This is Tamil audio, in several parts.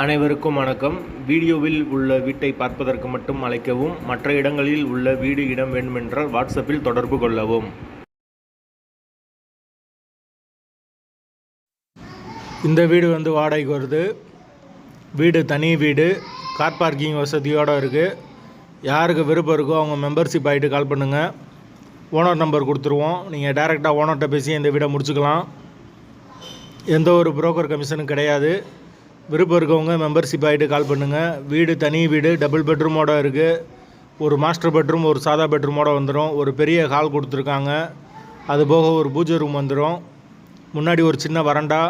அனைவருக்கும் வணக்கம். வீடியோவில் உள்ள வீட்டை பார்ப்பதற்கு மட்டும் அழைக்கவும். மற்ற இடங்களில் உள்ள வீடு இடம் வேண்டுமென்றால் வாட்ஸ்அப்பில் தொடர்பு கொள்ளவும். இந்த வீடு வாடகைக்கு வருது. வீடு தனி வீடு, கார் பார்க்கிங் வசதியோடு இருக்குது. யாருக்கு விருப்பம் இருக்கோ அவங்க மெம்பர்ஷிப் ஆகிட்டு கால் பண்ணுங்கள். ஓனர் நம்பர் கொடுத்துருவோம். நீங்கள் டைரெக்டாக ஓனர்கிட்ட பேசி இந்த வீடை முடிச்சுக்கலாம். எந்த ஒரு புரோக்கர் கமிஷனும் கிடையாது. விருப்பம் இருக்கவங்க மெம்பர்ஷிப் ஆகிட்டு கால் பண்ணுங்கள். வீடு தனி வீடு, டபுள் பெட்ரூமோடு இருக்குது. ஒரு மாஸ்டர் பெட்ரூம், ஒரு சாதா பெட்ரூமோடு வந்துடும். ஒரு பெரிய ஹால் கொடுத்துருக்காங்க. அதுபோக ஒரு பூஜை ரூம் வந்துடும். முன்னாடி ஒரு சின்ன வரண்டா,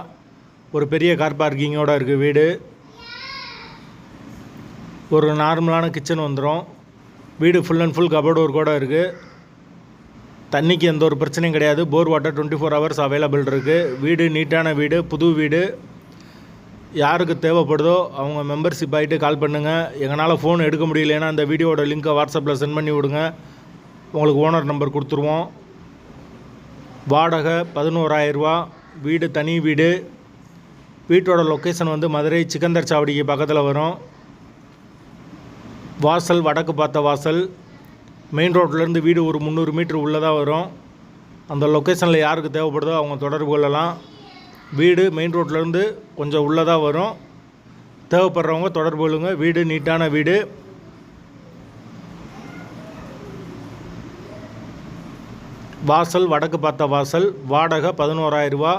ஒரு பெரிய கார் பார்க்கிங்கோடு இருக்குது வீடு. ஒரு நார்மலான கிச்சன் வந்துடும். வீடு ஃபுல் அண்ட் ஃபுல் கபோர்ட் ஒர்க்கோடு இருக்குது. தண்ணிக்கு எந்த ஒரு பிரச்சனையும் கிடையாது. போர் வாட்டர் 24 ஹவர்ஸ் அவைலபிள் இருக்குது. வீடு நீட்டான வீடு, புது வீடு. யாருக்கு தேவைப்படுதோ அவங்க மெம்பர்ஷிப் ஆகிட்டு கால் பண்ணுங்கள். எங்களால் ஃபோன் எடுக்க முடியலன்னா அந்த வீடியோட லிங்க்கை வாட்ஸ்அப்பில் சென்ட் பண்ணி விடுங்க. உங்களுக்கு ஓனர் நம்பர் கொடுத்துருவோம். வாடகை 11,000 ரூபா. வீடு தனி வீடு. வீட்டோட லொக்கேஷன் மதுரை சிக்கந்தர் சாவடிக்கு பக்கத்தில் வரும். வாசல் வடக்கு பார்த்த வாசல். மெயின் ரோட்லேருந்து வீடு ஒரு 300 மீட்டர் உள்ளே தான் வரும். அந்த லொக்கேஷனில் யாருக்கு தேவைப்படுதோ அவங்க தொடர்பு கொள்ளலாம். வீடு மெயின் ரோட்லேருந்து கொஞ்சம் உள்ளதாக வரும். தேவைப்படுறவங்க தொடர்பு கொள்ளுங்க. வீடு நீட்டான வீடு. வாசல் வடக்கு பார்த்த வாசல். வாடகை 11,000 ரூபா.